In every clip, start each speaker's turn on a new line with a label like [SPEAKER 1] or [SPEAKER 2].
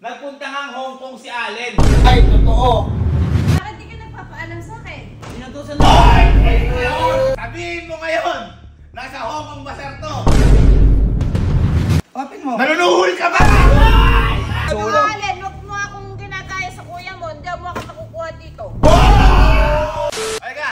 [SPEAKER 1] Nagpunta ngang Hong Kong si Allen.
[SPEAKER 2] Ay, totoo.
[SPEAKER 3] Bakit di ka nagpapaalam sa akin?
[SPEAKER 1] Inutusan mo. Ay! Sabihin mo ngayon, nasa Hong Kong Bazaar to.
[SPEAKER 2] Open mo.
[SPEAKER 1] Nanunuhol ka ba?
[SPEAKER 3] Allen, huwag mo akong ginagaya sa kuya mo. Hindi mo ako nakukuha dito.
[SPEAKER 1] Halika.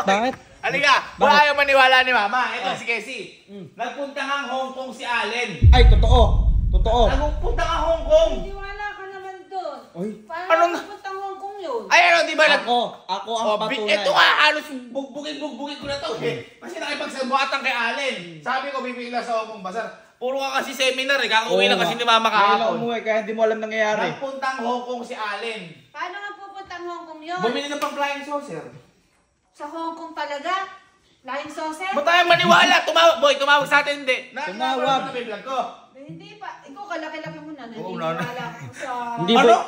[SPEAKER 2] Bakit?
[SPEAKER 1] Halika. Wala ayaw maniwala ni Mama. Ito si Casey. Nagpunta ngang Hong Kong si Allen.
[SPEAKER 2] Ay, totoo. Totoo.
[SPEAKER 1] Nagpunta nga Hong Kong.
[SPEAKER 3] Hindi wala ka naman doon.
[SPEAKER 2] Oy.
[SPEAKER 3] Paano napuntang Hong Kong yun?
[SPEAKER 1] Ay ano, di ba?
[SPEAKER 2] Ako ang patunay.
[SPEAKER 1] Ito nga, halos bugbugin ko na to. Kasi nakipagsabuatan kay Allen. Sabi ko, bibigla sa Hong Kong Bazaar. Puro ka kasi seminar eh. Kakauwi na kasi ni Mama
[SPEAKER 2] Ngayon
[SPEAKER 1] kahapon.
[SPEAKER 2] umuwi kaya hindi mo alam nangyayari.
[SPEAKER 1] Nagpuntang Hong Kong si Allen.
[SPEAKER 3] Paano nga pupuntang Hong Kong yun?
[SPEAKER 1] Bumili ng pang flying saucer.
[SPEAKER 3] Sa Hong Kong talaga? Flying saucer?
[SPEAKER 1] Ba't tayo maniwala? Tumawag sa atin, hindi.
[SPEAKER 2] Tumawag.
[SPEAKER 1] Na vlog ko.
[SPEAKER 3] Hindi pa. Ikaw kalaki-laki mo na.
[SPEAKER 1] Oo,
[SPEAKER 3] Naniniwala ko sa...
[SPEAKER 2] Hindi
[SPEAKER 1] Ano?
[SPEAKER 2] ba?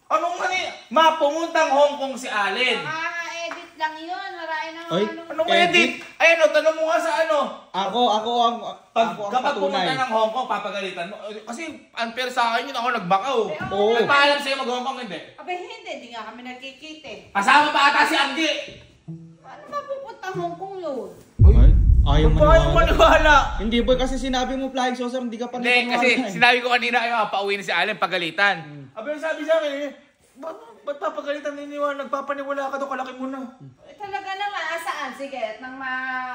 [SPEAKER 1] Anong mali? Pumuntang Hong Kong si Allen.
[SPEAKER 3] Nakaka-edit lang yun. Maraming na
[SPEAKER 2] Oy.
[SPEAKER 1] Anong edit? Ay ano, tanong mo nga sa ano.
[SPEAKER 2] Ako ang
[SPEAKER 1] Kapag
[SPEAKER 2] patunay.
[SPEAKER 1] pumunta ng Hong Kong, papagalitan mo. Kasi unfair sa akin yun, ako nagbakaw.
[SPEAKER 2] Oo.
[SPEAKER 1] Nagpaalam sa'yo mag-Hong Kong, hindi.
[SPEAKER 3] Abay, hindi nga kami nagkikita eh.
[SPEAKER 1] Kasama pa ata si Andy.
[SPEAKER 3] Paano mapupuntang Hong Kong yun?
[SPEAKER 2] Ay, ayaw
[SPEAKER 1] Paano maniwala?
[SPEAKER 2] Hindi boy, kasi sinabi mo flying saucer, hindi ka pa
[SPEAKER 1] Hindi, kasi sinabi ko kanina, ayaw, pauwi na si Allen, pagalitan. Abi, sabi sa akin, ba't papagalitan niniwala? Nagpapaniwala ka doon, kalaki mo na.
[SPEAKER 3] Eh, talaga naman, asaan? Sige, at nang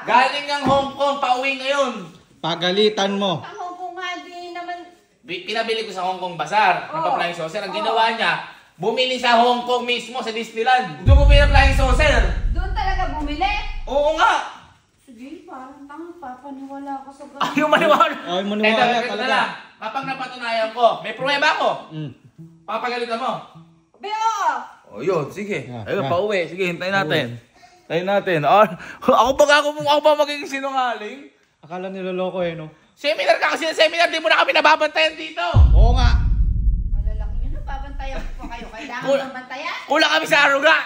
[SPEAKER 1] Galing ng Hong Kong, pauwi ngayon.
[SPEAKER 2] Pagalitan mo.
[SPEAKER 3] Ang Hong Kong nga, di naman...
[SPEAKER 1] Pinabili ko sa Hong Kong Bazaar, ng
[SPEAKER 3] Oo.
[SPEAKER 1] pa-flying saucer. Ang ginawa niya, bumili sa Hong Kong mismo, sa Disneyland. Doon bumili ng flying saucer.
[SPEAKER 3] Doon talaga bumili?
[SPEAKER 1] Oo nga.
[SPEAKER 3] Sige, parang tanga, papaniwala ako sa ganun.
[SPEAKER 1] Ayaw maniwala.
[SPEAKER 2] Ay, maniwala
[SPEAKER 1] Ito
[SPEAKER 2] talaga.
[SPEAKER 1] na lang. Kapag napatunayan ko, may pruweba ko. Papagalitan mo.
[SPEAKER 3] Be, oo!
[SPEAKER 1] O yun, sige.
[SPEAKER 2] Yeah,
[SPEAKER 1] Ayun,
[SPEAKER 2] yeah.
[SPEAKER 1] pauwi. Sige, hintayin natin. Hintayin natin. Ako ba magiging sinungaling?
[SPEAKER 2] Akala niloloko eh, no?
[SPEAKER 1] Seminar ka kasi ng seminar, di mo na kami nababantayan dito.
[SPEAKER 2] Oo nga.
[SPEAKER 3] Malalaki yun, babantayan ko pa kayo. Kailangan
[SPEAKER 1] Kul-
[SPEAKER 3] babantayan?
[SPEAKER 1] Kulang kami sa aruga.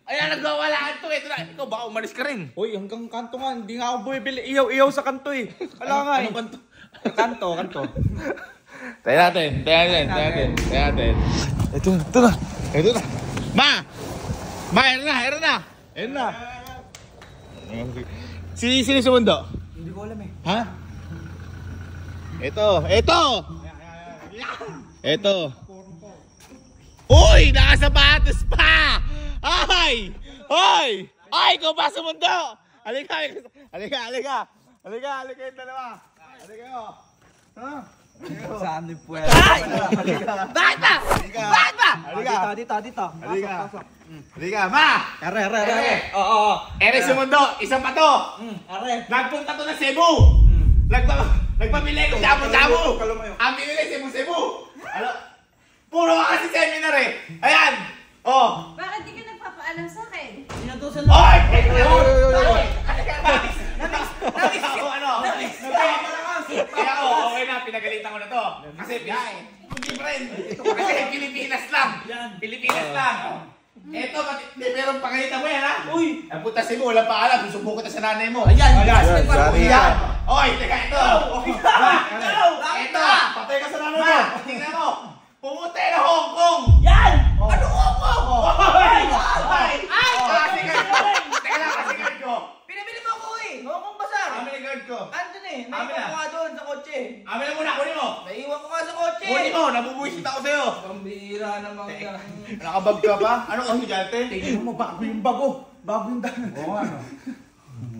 [SPEAKER 1] Ayan, nagwawalaan to. Ito na. Ikaw, baka umalis ka rin.
[SPEAKER 2] Uy, hanggang kanto nga, hindi nga ako bumibili. Iyaw sa kanto eh. Kala nga eh.
[SPEAKER 1] Anong
[SPEAKER 2] Kanto.
[SPEAKER 1] Tayo natin. Ito na. Ma, eran na. Sino sa mundo?
[SPEAKER 2] Hindi ko alam eh.
[SPEAKER 1] Ha? Ito. Uy, nakasapatos pa! Ay! Ikaw ba sa mundo? Halika yung dalawa. Halika yo. Ha?
[SPEAKER 2] Saan ni Puwet?
[SPEAKER 1] Ay! Bakit ba?
[SPEAKER 2] Dito.
[SPEAKER 1] Halika, ma!
[SPEAKER 2] Are. Oo.
[SPEAKER 1] Ere sa mundo, isa pa to!
[SPEAKER 2] Are.
[SPEAKER 1] Nagpunta to na Cebu! Nagpamili ko Shabu-Shabu! Ang binili, Cebu! Ano? Puro ka kasi seminar eh! Ayan! Oh!
[SPEAKER 3] Bakit di ka nagpapaalam sa akin?
[SPEAKER 2] Inutusan
[SPEAKER 1] Oy! Nabis ako ano? Kaya ako, okay na, pinagalitan ko na to. Kasi hindi friend. Kasi Pilipinas lang. Pilipinas lang. Eto, meron pagalitan mo yan ha? Uy! Ang puta Cebu, walang paalam. Susubo kita sa nanay mo. Ayan! Ayan! Oy, teka ito! Ito! Patay ka sa nanay mo! Tingnan mo! Pumunta na Hong Kong! Yan! Ano Hong Kong? Teka lang, kasi guard ko.
[SPEAKER 4] Pinabili mo ako eh! Hong Kong Bazaar!
[SPEAKER 1] Amin ang guard ko.
[SPEAKER 4] Andun eh!
[SPEAKER 1] Amin
[SPEAKER 4] Naiwan
[SPEAKER 1] na.
[SPEAKER 4] ko nga doon sa kotse!
[SPEAKER 1] Amin na muna, kunin mo!
[SPEAKER 4] Naiwan ko nga sa kotse!
[SPEAKER 1] Kunin mo, nabubuisit ako sa'yo!
[SPEAKER 4] Pambira naman yan!
[SPEAKER 1] Nakabag ka ba? Ano ang estudyante?
[SPEAKER 4] Tingnan mo, bago yung bago! Bago yung daan!
[SPEAKER 1] Oo nga, no?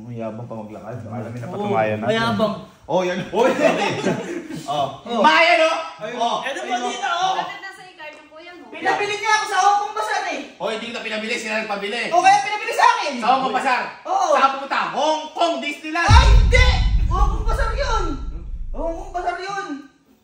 [SPEAKER 1] Mayabang pa maglakad. Alamin na patunayan na.
[SPEAKER 4] Mayabang!
[SPEAKER 1] Oh, yan. Oy! Oh. Maya, no? Oh.
[SPEAKER 4] Eto po dito oh!
[SPEAKER 3] Bakit nasa i-card ng kuya mo?
[SPEAKER 4] Pinabili niya ako sa Hong Kong Bazaar eh!
[SPEAKER 1] Oh, hindi kita pinabili. Sila nagpabili.
[SPEAKER 4] O kaya pinabili sa akin!
[SPEAKER 1] Sa Hong Kong Bazaar.
[SPEAKER 4] Oo.
[SPEAKER 1] Saan pumunta? Hong Kong Disneyland.
[SPEAKER 4] Ay! Hindi! Hong Kong Bazaar yun! Hong Kong Bazaar yun!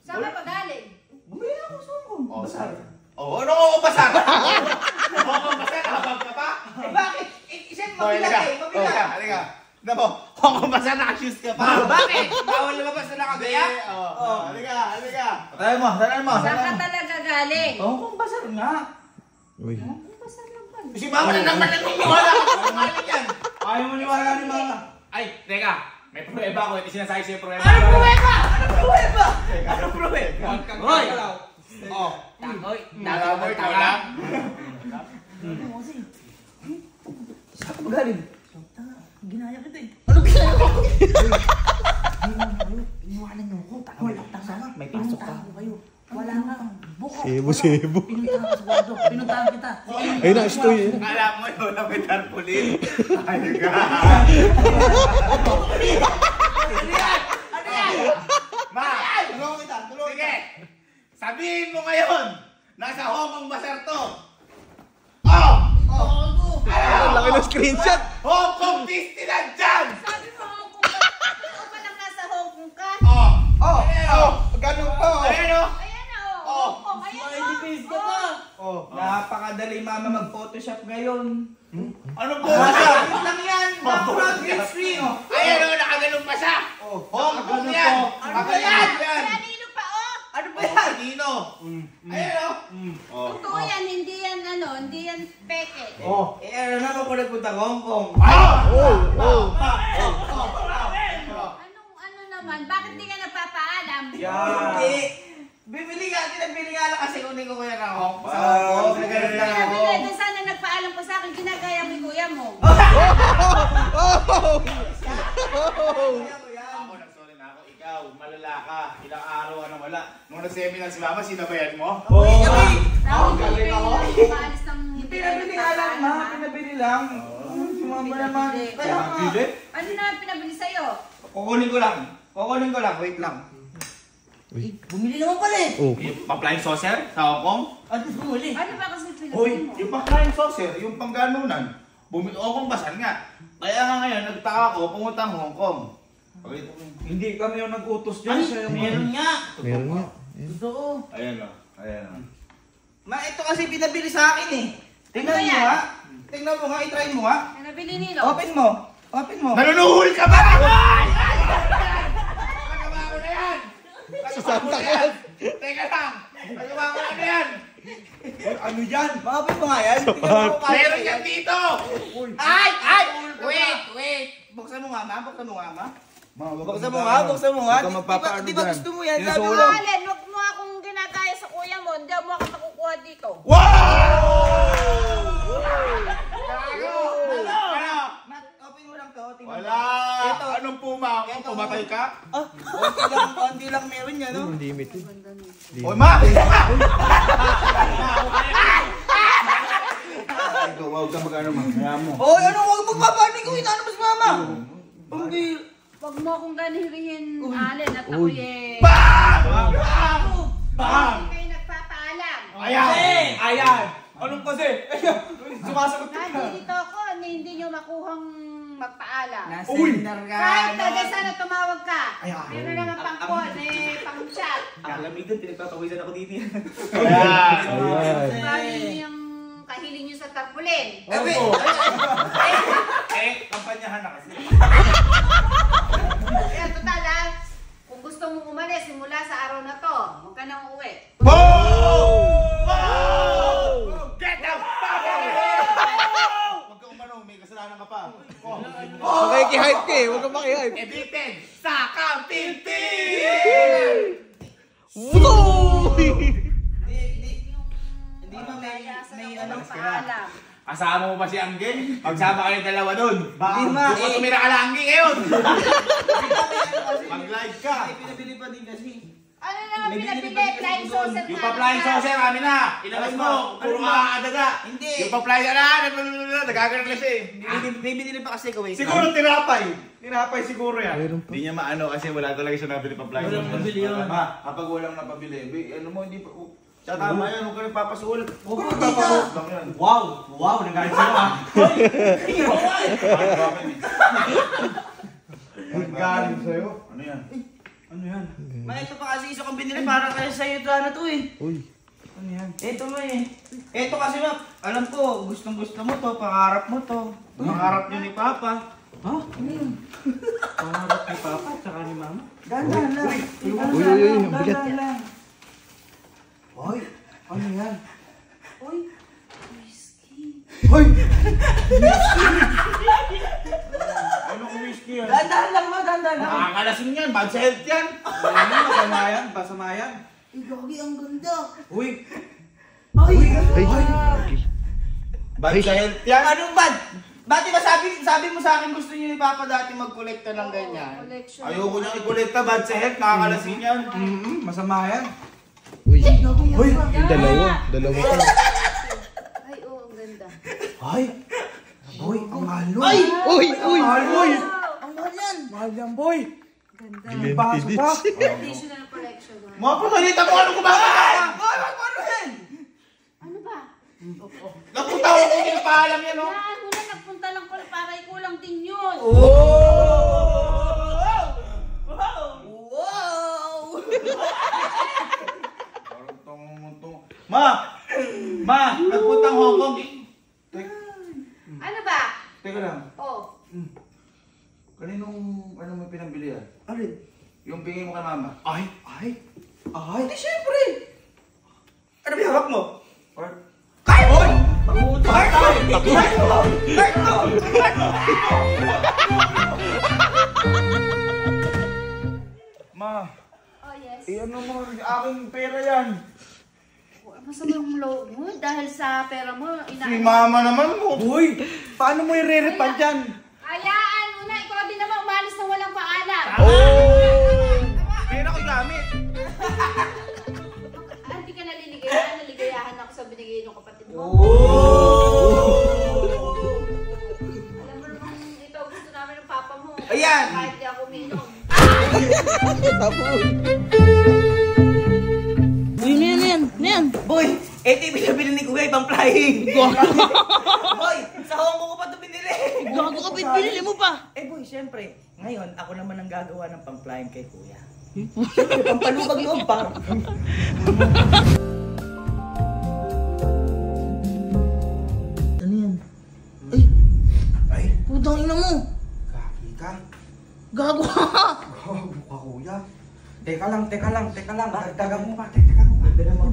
[SPEAKER 3] Saan ka pagaling?
[SPEAKER 4] Bumili ako sa Hong Kong Bazaar!
[SPEAKER 1] Oh, ano Hong Kong Bazaar? Hong Kong Bazaar, nakabag ka pa?
[SPEAKER 4] Eh bakit? Isip
[SPEAKER 1] Oh,
[SPEAKER 4] mabilag
[SPEAKER 1] halika.
[SPEAKER 4] eh! Mabilag!
[SPEAKER 1] Halika. Nako, Hong Kong Bazaar, naka-shoes ka pa.
[SPEAKER 4] Bakit? Bawal lumabas na nakagaya?
[SPEAKER 1] Oh, halika. Tanan mo.
[SPEAKER 3] Saan ka talaga galing?
[SPEAKER 4] Hong Kong Bazaar nga!
[SPEAKER 3] Hong Kong Bazaar lang pala.
[SPEAKER 1] Si Mama na naman naniniwala ka pa kumain yan.
[SPEAKER 4] Ayaw mo niwala ni Mama!
[SPEAKER 1] Ay, teka. May pruweba ko. Ito sinasabi sa'yo pruweba.
[SPEAKER 4] Ano pruweba? Ano pruweba?
[SPEAKER 1] Ano pruweba?
[SPEAKER 4] Hoy!
[SPEAKER 1] Oh,
[SPEAKER 4] Takoy.
[SPEAKER 1] nalamoy ka lang.
[SPEAKER 4] Saan ka magaling? Ginaya kita eh.
[SPEAKER 5] Ano ginaya ko?
[SPEAKER 4] Iniwanan niyo ako. Walang tanga. May pasok ka. Kayo. Wala nga. Buko.
[SPEAKER 2] Sebo.
[SPEAKER 4] Pinuntahan ko sa kwarto. Pinuntahan kita.
[SPEAKER 2] Ayun na, stoy.
[SPEAKER 1] Alam mo yun, na may tarpaulin. Ay, ka. Ma!
[SPEAKER 5] Tulungan kita, tulungan
[SPEAKER 1] Sige!
[SPEAKER 5] kita.
[SPEAKER 1] Sabihin mo ngayon, nasa Hong Kong Bazaar to. Oh!
[SPEAKER 2] Ang laki ng screenshot.
[SPEAKER 1] Hong Kong Disneyland dyan!
[SPEAKER 3] Sabi mo, kung palang nasa Hong Kong ka.
[SPEAKER 1] Oh!
[SPEAKER 5] Oh,
[SPEAKER 1] Ayan,
[SPEAKER 5] oh, ganun po.
[SPEAKER 1] Ayan o!
[SPEAKER 3] Ayan na,
[SPEAKER 1] Oh.
[SPEAKER 3] Hong Kong. Ayan
[SPEAKER 4] Smiley face ka pa.
[SPEAKER 5] Oh, napakadali mama mag-photoshop ngayon.
[SPEAKER 1] Ano po?
[SPEAKER 5] Yun lang yan, background green screen.
[SPEAKER 1] Ayan o, nakagalong pa siya!
[SPEAKER 5] Oh,
[SPEAKER 1] Hong Kong
[SPEAKER 5] ganun
[SPEAKER 1] yan!
[SPEAKER 5] po.
[SPEAKER 1] Ano ba yan?
[SPEAKER 3] Kanino pa, oh?
[SPEAKER 5] Ano ba yan?
[SPEAKER 1] Nino! Ayan o!
[SPEAKER 3] Totoo yan, hindi yan hindi yan peke.
[SPEAKER 5] Oh, ano naman ko nagpunta Hong Kong?
[SPEAKER 3] Ano naman, bakit di ka nagpapaalam?
[SPEAKER 5] Hindi. Bibili nga lang kasi kunin ko kuya ng Hong Kong. Sa Hong Kong, nagkaroon lang ako.
[SPEAKER 3] Hindi, doon sana nagpaalam ko sa akin, ginagaya mo yung kuya mo.
[SPEAKER 1] Ako, nagsorry na ako. Ikaw, malala ka. Ilang araw na wala. Nung nag-seminar si Mama, sinabayan mo?
[SPEAKER 5] Galing ako.
[SPEAKER 3] Maalis ng
[SPEAKER 5] Pinabili nga lang, ma. Pinabili lang. Si mama naman. Kaya nga.
[SPEAKER 3] Ano naman pinabili sa'yo?
[SPEAKER 5] Kukunin ko lang. Wait lang.
[SPEAKER 4] Bumili naman pala eh.
[SPEAKER 2] Oh.
[SPEAKER 1] Yung pa-flying saucer sa Hong Kong?
[SPEAKER 4] At least bumili.
[SPEAKER 3] Ano ba kasi pinabili
[SPEAKER 1] Hoy,
[SPEAKER 3] mo?
[SPEAKER 1] yung pa-flying saucer, yung pangganunan. Hong Kong basan nga. Kaya nga ngayon, nagtaka ko, pumunta ang Hong Kong.
[SPEAKER 5] Hindi kami yung nag-utos dyan. Siya yung
[SPEAKER 4] Meron nga.
[SPEAKER 2] Meron nga.
[SPEAKER 4] Totoo.
[SPEAKER 1] Ayan o. Ayan o.
[SPEAKER 5] Ma, ito kasi pinabili sa akin eh. Tingnan
[SPEAKER 3] Ano
[SPEAKER 5] mo
[SPEAKER 3] yan?
[SPEAKER 5] nga. Tingnan mo nga, i-try mo nga.
[SPEAKER 3] Ano nabili nilo?
[SPEAKER 5] Open mo. Open mo.
[SPEAKER 1] Nanunuhol ka ba? Nagawa ko na yan!
[SPEAKER 2] Sasanta ka yan.
[SPEAKER 1] Teka lang! Nagawa ko na yan!
[SPEAKER 5] Ano yan? Ma-open mo nga yan. Tingnan mo kung kaya
[SPEAKER 1] Meron yan dito!
[SPEAKER 5] Ay! Wait! Buksan mo nga, ma. Buksan mo nga, ma. Buksan mo nga.
[SPEAKER 2] Huwag ka magpapaano
[SPEAKER 5] Di ba
[SPEAKER 2] dyan.
[SPEAKER 5] gusto mo yan? Sabi mo.
[SPEAKER 3] Alin, wag mo akong ginagaya sa kuya mo, hindi mo ako makukuha dito.
[SPEAKER 1] Ano?
[SPEAKER 5] Ma, open mo lang to. Tingnan mo.
[SPEAKER 1] Wala!
[SPEAKER 5] Ito.
[SPEAKER 1] Anong puma?
[SPEAKER 5] Ito.
[SPEAKER 1] Pumatay ka?
[SPEAKER 5] Konti lang meron yan, no?
[SPEAKER 2] Limit eh.
[SPEAKER 1] Oy, ma!
[SPEAKER 2] Ikaw, huwag ka mag-ano ma. Kaya mo.
[SPEAKER 5] Oy, ano? Huwag magpapanik ko. Inaano mo si mama? Pambil.
[SPEAKER 3] Wag mo akong ganirihin, Alin, at ako eh.
[SPEAKER 1] Bang!
[SPEAKER 3] Hindi kayo nagpapaalam.
[SPEAKER 1] Ayan!
[SPEAKER 5] Ayan. Anong kasi? Sumasagot ka.
[SPEAKER 3] Nandito ako, hindi nyo makuhang magpaalam.
[SPEAKER 5] Seminar ka.
[SPEAKER 3] Kahit na sana tumawag ka.
[SPEAKER 5] Ayan.
[SPEAKER 3] Yun na naman pang call, pang chat.
[SPEAKER 5] Kalamitan, pinagtatawisan ako dito yan.
[SPEAKER 1] Ayan!
[SPEAKER 2] Ayan.
[SPEAKER 3] Sabi niyo yung kahiling nyo sa tarpulin.
[SPEAKER 1] Kampanyahan na kasi.
[SPEAKER 3] Kaya total kung gusto mong umalis simula sa araw na to, huwag ka nang uuwi.
[SPEAKER 1] Get the fuck out of here! Huwag ka umano, may kasalanan ka pa.
[SPEAKER 2] Makikihype ka eh. Huwag ka makihype.
[SPEAKER 1] Evicted sa Kampinti!
[SPEAKER 2] Woo!
[SPEAKER 5] Hindi ba may ano?
[SPEAKER 3] Paalam.
[SPEAKER 1] Kasama mo ba si Angel? Magsama kayo dalawa dun.
[SPEAKER 5] Hindi ma.
[SPEAKER 1] Doon ka tumira ka lang Angel ngayon. Mag-live ka.
[SPEAKER 5] May pinabili pa din kasi.
[SPEAKER 3] Ano naman
[SPEAKER 5] May
[SPEAKER 3] pinabili?
[SPEAKER 5] binili pa
[SPEAKER 3] Flying
[SPEAKER 5] doon.
[SPEAKER 3] saucer
[SPEAKER 1] Yung pa-flying saucer, amin na. Ilabas mo. Puro adaga.
[SPEAKER 5] Hindi.
[SPEAKER 1] Yung pa-flying nagaganon kasi.
[SPEAKER 5] May binili pa kasi gawin.
[SPEAKER 1] Siguro tinapay. Tinapay siguro yan.
[SPEAKER 2] Meron pa.
[SPEAKER 1] Hindi niya maano kasi wala talaga siya nabili pa-flying
[SPEAKER 4] Walang nabili yun.
[SPEAKER 1] Ma, kapag walang napabili, ano mo, hindi pa. Siya tama yan, huwag ka nang papasulit.
[SPEAKER 5] Huwag mo
[SPEAKER 1] Papasulit lang yan.
[SPEAKER 5] Wow, nagalit sa'yo ah.
[SPEAKER 1] Galing sa'yo? Ano yan?
[SPEAKER 5] Ma, ito pa kasi isa kong binili para kaya sa'yo ito ano to eh.
[SPEAKER 2] Uy.
[SPEAKER 5] Ano yan? Ito mo eh. Ito kasi ma, alam ko, gustong gusto mo to, pangarap mo to. Pangarap nyo ni Papa. Ha? Ano yun? Pangarap ni Papa at saka ni Mama? Dahan lang.
[SPEAKER 2] Uy, ang bigat.
[SPEAKER 5] Dahan lang. Hoy, ano yan?
[SPEAKER 3] Uy, whiskey.
[SPEAKER 5] Hoy!
[SPEAKER 1] Anong whiskey yan?
[SPEAKER 5] Dahan lang ma, dahan lang.
[SPEAKER 1] Nakakalasing yan, bad sa health yan.
[SPEAKER 5] Masama yan, masama yan.
[SPEAKER 4] Gagi, ang ganda.
[SPEAKER 5] Uy!
[SPEAKER 4] Ay!
[SPEAKER 5] Bad child yan? Anong bad? Ba't ba sabi mo sa akin gusto niyo ni Papa dati mag-kolekta ng ganyan?
[SPEAKER 3] Collection.
[SPEAKER 5] Ayoko niyang i-kolekta, bad sa health, nakakalasin yan. Masama yan.
[SPEAKER 2] Uy,
[SPEAKER 4] Uy!
[SPEAKER 2] yung dalawa pa.
[SPEAKER 3] Ay, oo, ang ganda.
[SPEAKER 5] Ay! Uy, ang mahal nun.
[SPEAKER 4] Ay!
[SPEAKER 2] Uy!
[SPEAKER 5] Mahal nun.
[SPEAKER 4] Ang mahal yan!
[SPEAKER 5] Mahal yan, boy.
[SPEAKER 3] Ganda.
[SPEAKER 5] Baso pa.
[SPEAKER 3] Additional collection.
[SPEAKER 5] Mga pagalitan mo, ano kumakain? Boy, ano yan?
[SPEAKER 3] Ano ba?
[SPEAKER 5] Napunta ko kung hindi pa alam yan, no?
[SPEAKER 3] Yan, muna nagpunta lang ko para ikulang din yun.
[SPEAKER 4] Wow!
[SPEAKER 5] Ma, nagpuntang Hong Kong.
[SPEAKER 3] Ano ba?
[SPEAKER 5] Teka lang,
[SPEAKER 3] Oh.
[SPEAKER 5] kaninong ano mo pinambili yan?
[SPEAKER 4] Alin?
[SPEAKER 5] Yung bigay mo kay Mama.
[SPEAKER 2] Ay!
[SPEAKER 4] Hindi, syempre! Ano ba hawak mo?
[SPEAKER 5] Ay! Oy! Pagpuntang tayo! Ma,
[SPEAKER 3] Oh, yes.
[SPEAKER 5] ano mo, aking pera yan.
[SPEAKER 3] Masama yung loob mo dahil sa pera mo.
[SPEAKER 5] Si Mama naman mo.
[SPEAKER 2] Uy! Paano mo i-re-refund yan?
[SPEAKER 3] Hayaan mo na, ikaw din naman umalis na walang paalam.
[SPEAKER 5] Pera ko gamit.
[SPEAKER 3] Hindi ka naliligayahan, naligayahan ako sa binigay ng kapatid mo. Alam mo naman, ito gusto namin ng papa mo.
[SPEAKER 5] Ayan.
[SPEAKER 3] Kahit di ako uminom.
[SPEAKER 4] Uy, yan. Boy, ito yung binabili ni Kuya, ibang flying. Boy, sa Hong Kong ko pa ito binili. Gago ka, binili mo pa. Boy, syempre, ngayon, ako naman ang gagawa ng pang-flying kay Kuya. Syempre, pampalubag yung par. Ano yan?
[SPEAKER 5] Ay,
[SPEAKER 4] Putang ina mo.
[SPEAKER 5] kaki ka.
[SPEAKER 4] Gago ka.
[SPEAKER 5] Gago ka, Kuya. Teka lang. Dagdagan mo pa. Dagdagan mo.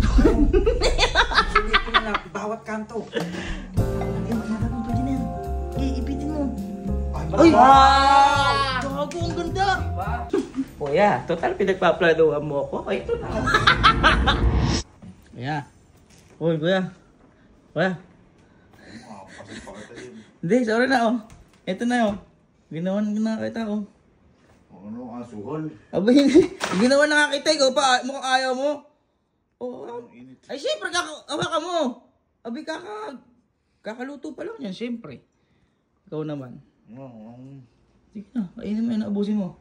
[SPEAKER 5] Sulit ko na bawat kanto.
[SPEAKER 4] Ay, magandang pwede na yan. Ipitin mo.
[SPEAKER 5] Ay,
[SPEAKER 4] Gago, ang ganda. Kuya, total pinagpaplanuhan mo ako. Ito na. Kuya. Uy, Kuya. Hindi, sorry na oh. Ito na oh. Ginawa na kita oh.
[SPEAKER 5] ano, asuhol.
[SPEAKER 4] Aba, hindi. Ginawa na nga kita, ikaw pa. Mukhang ayaw mo. Oh, ay, siyempre, hawakan mo. Abi, kakaluto pa lang yan, siyempre. Ikaw naman. Sige na, kainin mo yan, abusin mo.